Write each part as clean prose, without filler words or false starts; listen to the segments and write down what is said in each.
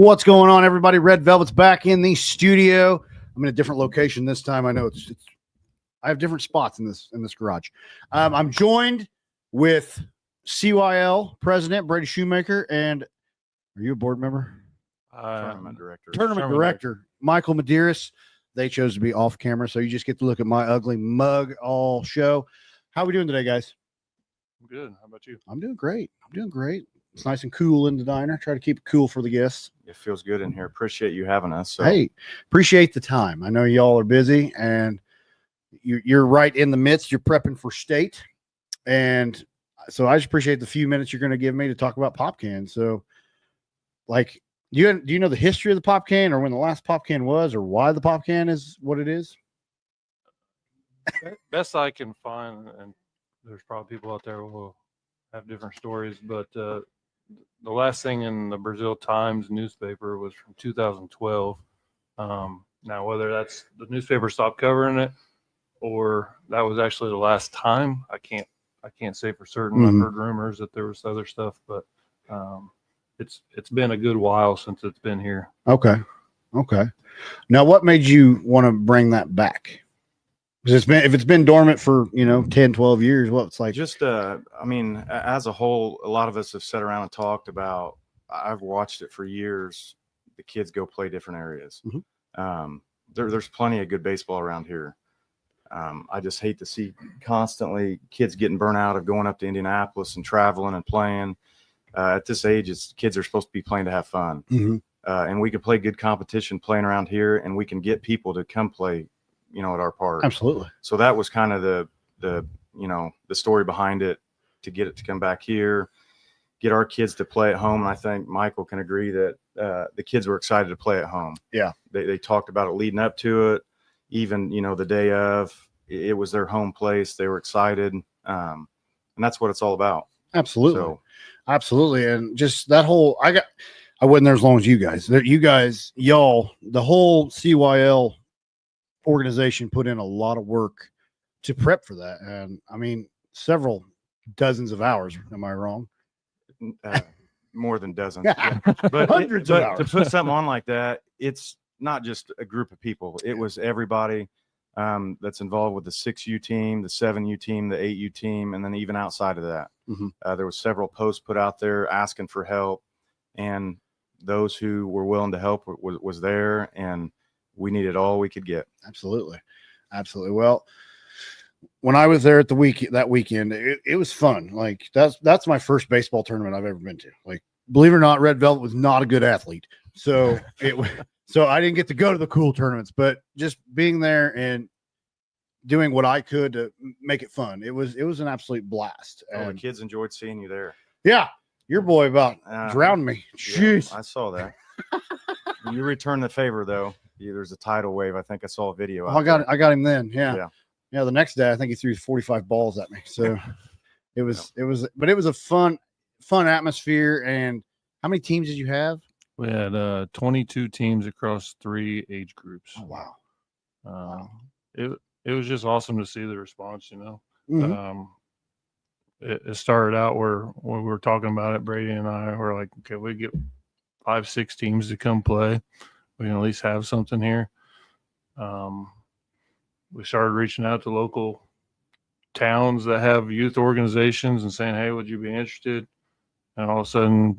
What's going on, everybody? Red Velvet's back in the studio. I'm in a different location this time. I know I have different spots in this garage. I'm joined with CYL president Brady Shoemaker, and are you a board member? Tournament director. Tournament director Michael Medearis. They chose to be off camera, so you just get to look at my ugly mug all show. How are we doing today, guys? I'm good. How about you? I'm doing great. It's nice and cool in the diner. Try to keep it cool for the guests. It feels good in here. Appreciate you having us. So. Hey, appreciate the time. I know y'all are busy, and you're right in the midst. You're prepping for state, and so I just appreciate the few minutes you're going to give me to talk about pop cans. So, like, do you know the history of the pop can, or when the last pop can was, or why the pop can is what it is? Best I can find, and there's probably people out there who will have different stories, but the last thing in the Brazil Times newspaper was from 2012. Now, whether that's the newspaper stopped covering it or that was actually the last time, I can't say for certain. Mm-hmm. I've heard rumors that there was other stuff, but it's been a good while since it's been here. Okay. Now, what made you want to bring that back? Because if it's been dormant for 10, 12 years, what's like? Just I mean, as a whole, a lot of us have sat around and talked about. I've watched it for years. The kids go play different areas. Mm-hmm. There's plenty of good baseball around here. I just hate to see constantly kids getting burnt out of going up to Indianapolis and traveling and playing. At this age, kids are supposed to be playing to have fun. Mm-hmm. And we can play good competition playing around here, and we can get people to come play, at our park. Absolutely. So that was kind of the story behind it, to get it to come back here, get our kids to play at home. And I think Michael can agree that the kids were excited to play at home. Yeah. They talked about it leading up to it. Even, the day of, it was their home place. They were excited. And that's what it's all about. Absolutely. Absolutely. And just that whole, I wasn't there as long as you guys. Y'all, the whole CYL organization put in a lot of work to prep for that. And I mean, several dozens of hours. Am I wrong? More than dozens. Yeah. But hundreds of hours. To put something on like that, it's not just a group of people. It was everybody that's involved with the 6U team, the 7U team, the 8U team, and then even outside of that. Mm-hmm. There was several posts put out there asking for help, and those who were willing to help was there, and we needed all we could get. Absolutely. Well, when I was there at that weekend, it was fun. Like that's my first baseball tournament I've ever been to. Like, believe it or not, Red Velvet was not a good athlete. So so I didn't get to go to the cool tournaments, but just being there and doing what I could to make it fun. It was an absolute blast. And the kids enjoyed seeing you there. Yeah. Your boy about drowned me. Jeez. Yeah, I saw that. You returned the favor, though. There's a tidal wave. I think I saw a video. I got him then. Yeah. The next day, I think he threw 45 balls at me. So it was a fun atmosphere. And how many teams did you have? We had 22 teams across 3 age groups. Oh, wow. It was just awesome to see the response, Mm-hmm. It started out when we were talking about it, Brady and I were like, okay, we get 5-6 teams to come play. We can at least have something here. We started reaching out to local towns that have youth organizations and saying, hey, would you be interested? And all of a sudden,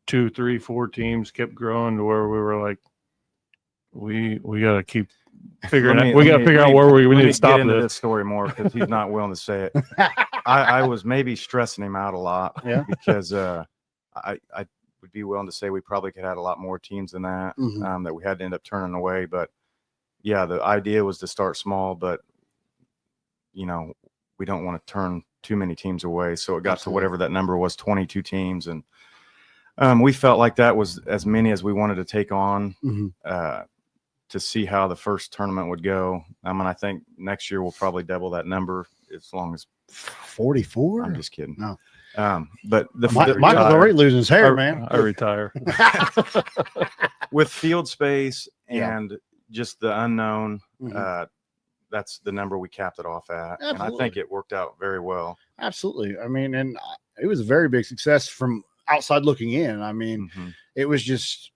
2, 3, 4 teams kept growing to where we were like, we got to keep figuring out. We got to figure out where we need to stop get into this story more, because he's not willing to say it. I was maybe stressing him out a lot. Yeah. Because I would be willing to say we probably could have had a lot more teams than that. Mm-hmm. That we had to end up turning away. But yeah, the idea was to start small, but we don't want to turn too many teams away. So it got Absolutely. to whatever that number was, 22 teams. And we felt like that was as many as we wanted to take on. Mm-hmm. To see how the first tournament would go. I think next year we'll probably double that number, as long as 44. I'm just kidding. No. But Michael's already losing his hair, man. I retire. With field space and just the unknown, that's the number we capped it off at. Absolutely. And I think it worked out very well. Absolutely. I mean, and it was a very big success from outside looking in. I mean, it was just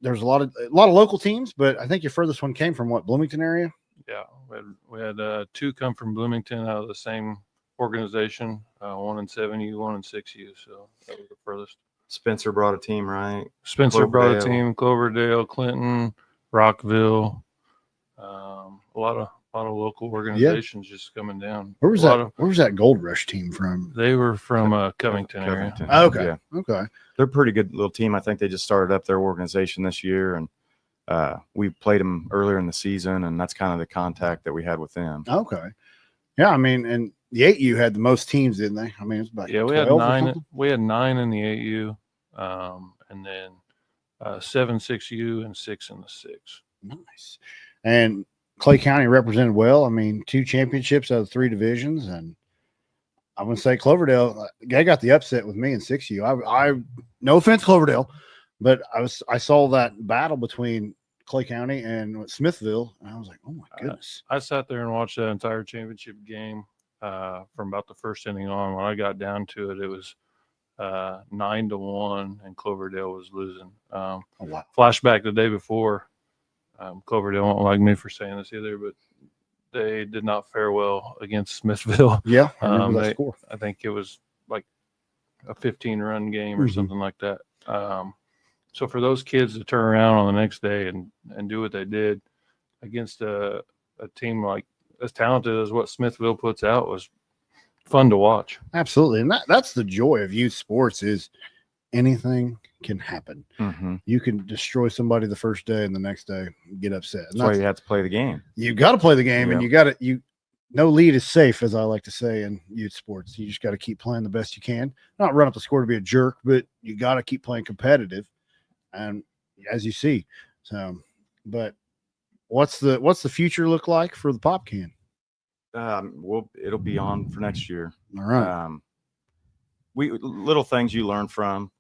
there's a lot of local teams, but I think your furthest one came from what, Bloomington area? Yeah, we had 2 come from Bloomington out of the same organization, 1 in 7U, 1 in 6U. So that was the furthest. Spencer brought a team, right? Spencer brought a Cloverdale. team, Cloverdale, Clinton, Rockville, a lot of local organizations just coming down. Where was that Gold Rush team from? They were from Covington area. Oh, okay. Yeah. Okay. They're a pretty good little team. I think they just started up their organization this year, and we played them earlier in the season, and that's kind of the contact that we had with them. Okay. Yeah, I mean, and the 8U had the most teams, didn't they? I mean, it's about 12 we had 9. We had 9 in the 8U, and then 7 6U and 6 in the 6. Nice. And Clay County represented well. I mean, 2 championships out of 3 divisions, and I would say Cloverdale. They got the upset with me in 6U. I no offense, Cloverdale, but I saw that battle between Clay County and Smithville, and I was like, oh my goodness. I sat there and watched that entire championship game from about the first inning on. When I got down to it, it was 9-1, and Cloverdale was losing. Oh, wow. Flashback the day before. Cloverdale won't like me for saying this either, but they did not fare well against Smithville. Yeah, I remember that score. I think it was like a 15-run game or something like that. So for those kids to turn around on the next day and do what they did against a team like as talented as what Smithville puts out was fun to watch. Absolutely, and that's the joy of youth sports is anything can happen. Mm-hmm. You can destroy somebody the first day and the next day get upset. That's why you have to play the game. You got to play the game, and no lead is safe, as I like to say in youth sports. You just got to keep playing the best you can. Not run up the score to be a jerk, but you got to keep playing competitive. And as you see, but what's the future look like for the Pop Can? It'll be on for next year. All right. Little things you learn from.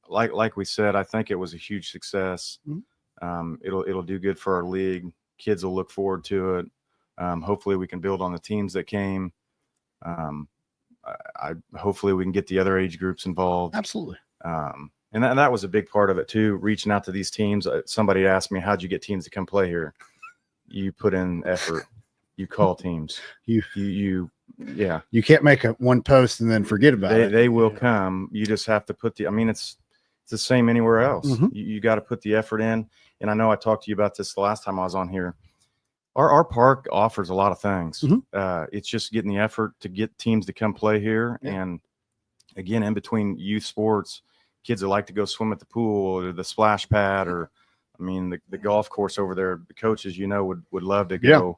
Like we said, I think it was a huge success. Mm-hmm. It'll do good for our league. Kids will look forward to it. Hopefully we can build on the teams that came. Hopefully we can get the other age groups involved. Absolutely. And that was a big part of it too, reaching out to these teams. Somebody asked me, how'd you get teams to come play here? You put in effort. You call teams. Yeah. You can't make one post and then forget about it. They will come. You just have to put it's the same anywhere else. Mm-hmm. You got to put the effort in. And I know I talked to you about this the last time I was on here. Our park offers a lot of things. Mm-hmm. It's just getting the effort to get teams to come play here. Yeah. And again, in between youth sports, kids that like to go swim at the pool or the splash pad, or the golf course over there, the coaches, would love to go,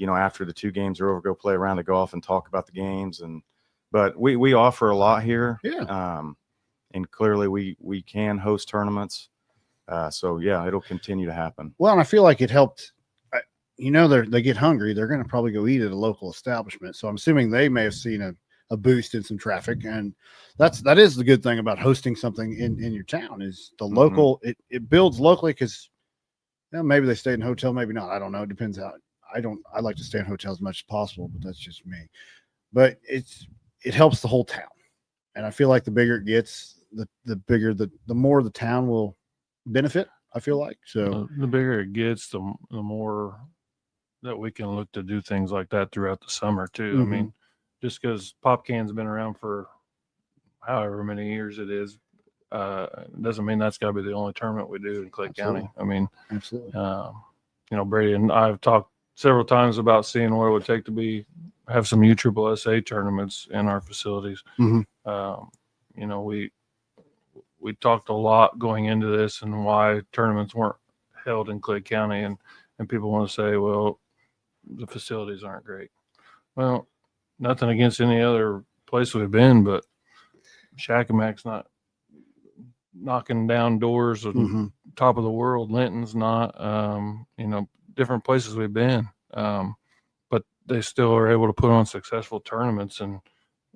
after the 2 games are over, go play around the golf and talk about the games. But we offer a lot here. Yeah. And clearly we can host tournaments. So yeah, it'll continue to happen. Well, and I feel like it helped. They get hungry. They're going to probably go eat at a local establishment. So I'm assuming they may have seen a boost in some traffic, and that is the good thing about hosting something in your town is the local. Mm-hmm. It builds locally because maybe they stay in a hotel, maybe not. I don't know. It depends how. I like to stay in hotels as much as possible, but that's just me. But it helps the whole town, and I feel like the bigger it gets, the more the town will benefit. I feel like so. The bigger it gets, the more that we can look to do things like that throughout the summer too. Mm-hmm. I mean, just because Pop Can's been around for however many years it is, doesn't mean that's got to be the only tournament we do in Clay County. I mean, absolutely. Brady and I have talked several times about seeing what it would take to have some USSSA tournaments in our facilities. Mm-hmm. We talked a lot going into this and why tournaments weren't held in Clay County, and people want to say, well, the facilities aren't great. Well, nothing against any other place we've been, but Shackamac's not knocking down doors on top of the world. Linton's not, different places we've been. But they still are able to put on successful tournaments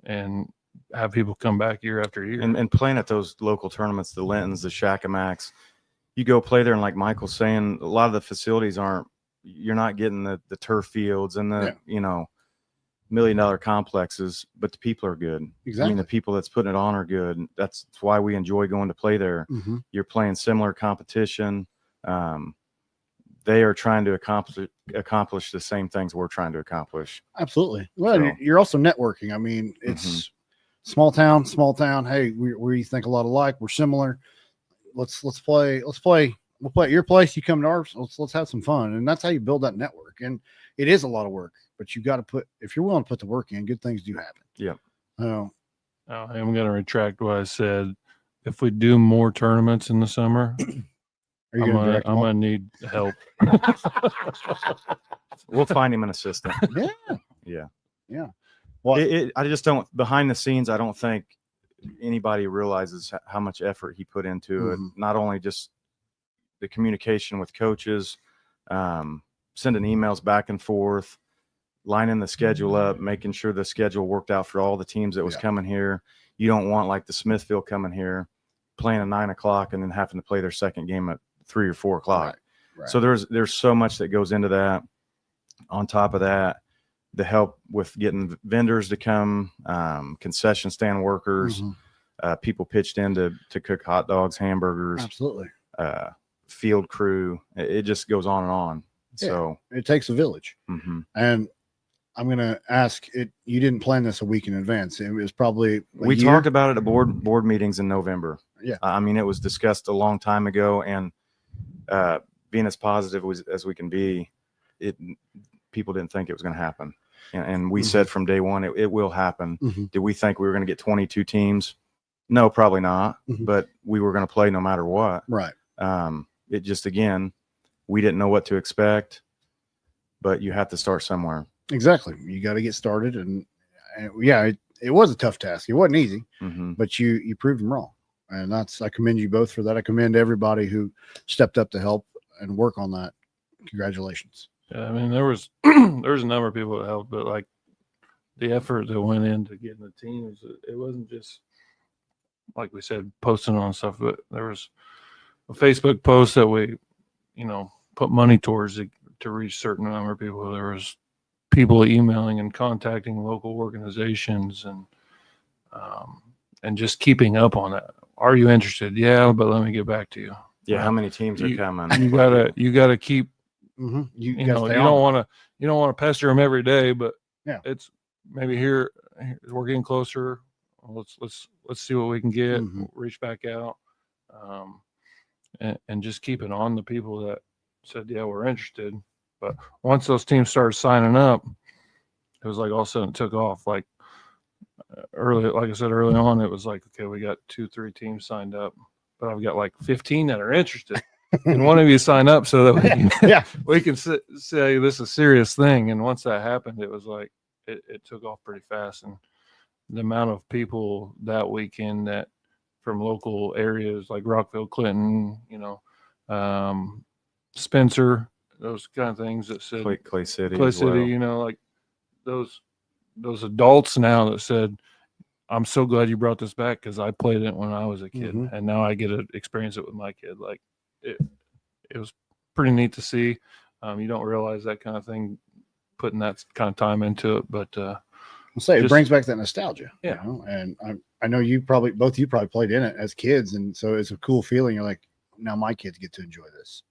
and have people come back year after year. And playing at those local tournaments, the Lintons, the Shackamac's, you go play there, and like Michael's saying, a lot of the facilities you're not getting the turf fields and million-dollar complexes, but the people are good. Exactly. I mean, the people that's putting it on are good. That's why we enjoy going to play there. Mm-hmm. You're playing similar competition. They are trying to accomplish the same things we're trying to accomplish. Absolutely. Well, So- you're also networking. I mean, it's small town. Hey, we think a lot alike. We're similar. Let's play. We'll play at your place. You come to ours. Let's have some fun. And that's how you build that network. And it is a lot of work, but you got to if you're willing to put the work in, good things do happen. Yep. I'm going to retract what I said. If we do more tournaments in the summer, Are you going to I'm going to need help. We'll find him an assistant. Yeah. Well, I just don't, behind the scenes, I don't think anybody realizes how much effort he put into it. Not only just the communication with coaches, sending emails back and forth, lining the schedule up, making sure the schedule worked out for all the teams that was coming here. You don't want like the Smithfield coming here, playing at 9 o'clock and then having to play their second game at 3 or 4 o'clock. Right. So there's so much that goes into that. On top of that, the help with getting vendors to come, concession stand workers, people pitched in to cook hot dogs, hamburgers, absolutely. Field crew. It just goes on and on. Yeah. So It takes a village. And I'm going to ask it. You didn't plan this a week in advance. It was probably we talked about it at board meetings in November. Yeah. I mean, it was discussed a long time ago, and being as positive as we can be, people didn't think it was going to happen. And we said from day one, it will happen. Did we think we were going to get 22 teams? No, probably not. But we were going to play no matter what. Right. It just, again, we didn't know what to expect, but you have to start somewhere. Exactly. You got to get started. And yeah, it was a tough task. It wasn't easy, but you proved them wrong. And I commend you both for that. I commend everybody who stepped up to help and work on that. Congratulations. Yeah, I mean, there was a number of people that helped, but like the effort that went into getting the teams, it wasn't just like we said, posting on stuff, but there was a Facebook post that we, put money towards to reach a certain number of people. There was people emailing and contacting local organizations and just keeping up on it. Are you interested? Yeah, but let me get back to you. Yeah, how many teams are coming? You gotta keep. You don't want to pester them every day, but yeah, it's maybe here we're getting closer. Let's see what we can get. Reach back out, and just keep it on the people that said, yeah, we're interested. But once those teams started signing up, it was like all of a sudden it took off. Like like I said early on, it was like, okay, we got 2-3 teams signed up, but I've got like 15 that are interested. And one of you sign up so that we can say this is a serious thing. And once that happened, it was like it took off pretty fast. And the amount of people that weekend that from local areas like Rockville, Clinton, Spencer, those kind of things that said Clay City, like those adults now that said, I'm so glad you brought this back because I played it when I was a kid and now I get to experience it with my kid. Like it was pretty neat to see. You don't realize that kind of thing, putting that kind of time into it, but it brings back that nostalgia. Yeah. And I know both of you probably played in it as kids. And so it's a cool feeling. You're like, now my kids get to enjoy this.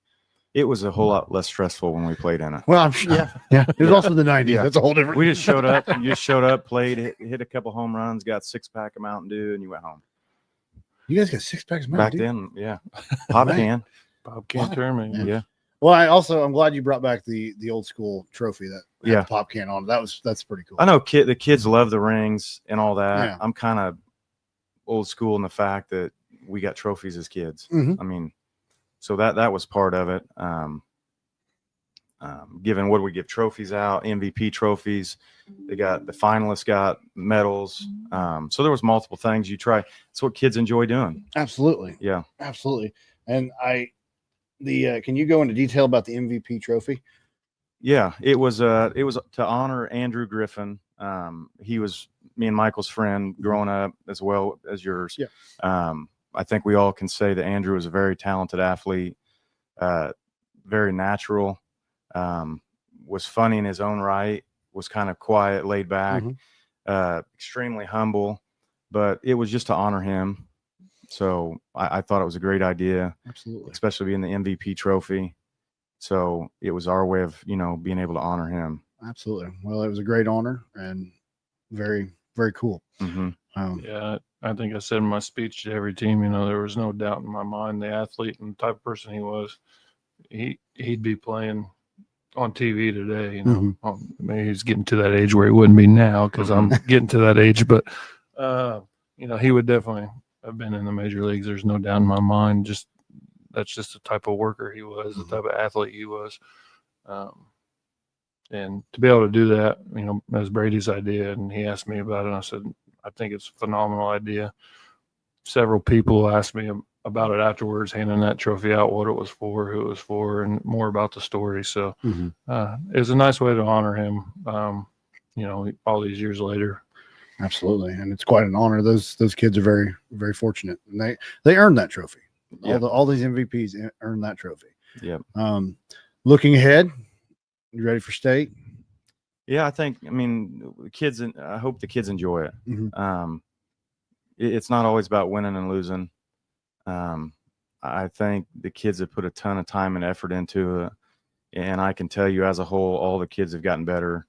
It was a whole lot less stressful when we played in it. Well, I'm sure. Yeah. It was also the 90s. Yeah. That's a whole different. We just showed up, played, hit a couple home runs, got 6-pack of Mountain Dew, and you went home. You guys got 6-packs of Back Mountain Dew? then, yeah. Pop can. Bob can't turn me. Yeah. Well, I'm glad you brought back the old school trophy that had the pop can on. That's pretty cool. I know the kids love the rings and all that. Yeah. I'm kind of old school in the fact that we got trophies as kids. I mean, so that was part of it. Given what we give trophies out, MVP trophies, the finalists got medals. So there was multiple things you try. It's what kids enjoy doing. Absolutely. Yeah, absolutely. And can you go into detail about the MVP trophy? Yeah, it was to honor Andrew Griffin. He was me and Michael's friend growing up as well as yours. Yeah. I think we all can say that Andrew was a very talented athlete, very natural, was funny in his own right, was kind of quiet, laid back, extremely humble, but it was just to honor him. So I thought it was a great idea. Absolutely. Especially being the MVP trophy. So it was our way of, being able to honor him. Absolutely. Well, it was a great honor and very, very cool. Yeah, I think I said in my speech to every team, there was no doubt in my mind the athlete and the type of person he was. He'd be playing on TV today. Maybe he's getting to that age where he wouldn't be now because I'm getting to that age. But he would definitely have been in the major leagues. There's no doubt in my mind. That's just the type of worker he was, the type of athlete he was. And to be able to do that, that was Brady's idea. And he asked me about it. And I said, I think it's a phenomenal idea. Several people asked me about it afterwards, handing that trophy out, what it was for, who it was for, and more about the story. So it was a nice way to honor him, all these years later. Absolutely. And it's quite an honor. Those kids are very, very fortunate. And they earned that trophy. All these MVPs earned that trophy. Yep. Looking ahead, you ready for state? Yeah, kids, I hope the kids enjoy it. It's not always about winning and losing. I think the kids have put a ton of time and effort into it. And I can tell you as a whole, all the kids have gotten better.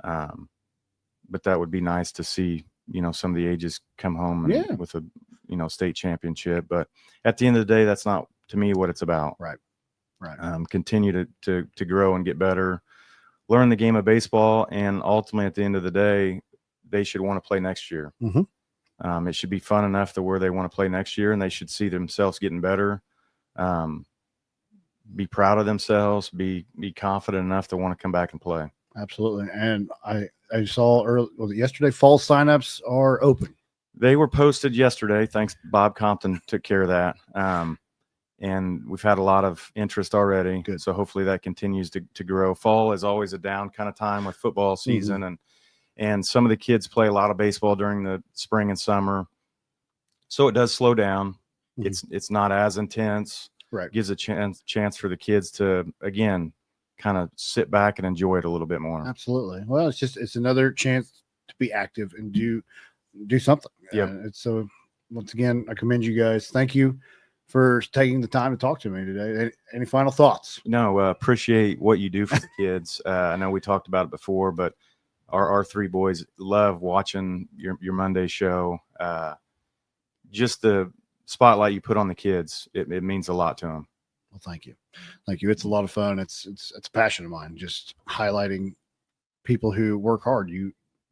But that would be nice to see, some of the ages come home with a, state championship. But at the end of the day, that's not, to me, what it's about. Right. Continue to grow and get better, learn the game of baseball, and ultimately at the end of the day, they should want to play next year. It should be fun enough to where they want to play next year, and they should see themselves getting better, be proud of themselves, be confident enough to want to come back and play. Absolutely. And I saw yesterday, fall signups are open. They were posted yesterday. Thanks. Bob Compton took care of that. And we've had a lot of interest already. Good. So hopefully that continues to grow. Fall is always a down kind of time with football season. And some of the kids play a lot of baseball during the spring and summer. So it does slow down. It's not as intense. Right. Gives a chance for the kids to, again, kind of sit back and enjoy it a little bit more. Absolutely. Well, it's another chance to be active and do something. Yeah. So once again, I commend you guys. Thank you for taking the time to talk to me today. Any final thoughts? No, appreciate what you do for the kids. I know we talked about it before, but our three boys love watching your Monday show. Just the spotlight you put on the kids, it means a lot to them. Well, thank you. It's a lot of fun. It's a passion of mine, just highlighting people who work hard.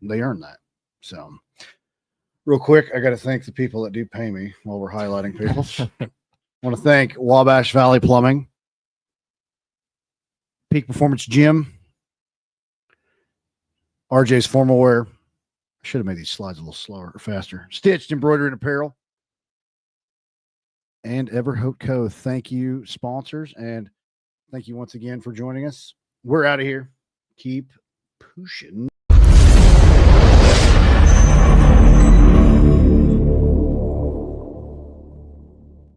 They earn that. So real quick, I got to thank the people that do pay me while we're highlighting people. I want to thank Wabash Valley Plumbing, Peak Performance Gym, RJ's Formal Wear. I should have made these slides a little slower or faster. Stitched Embroidery and Apparel, and Everhope Co. Thank you, sponsors, and thank you once again for joining us. We're out of here. Keep pushing.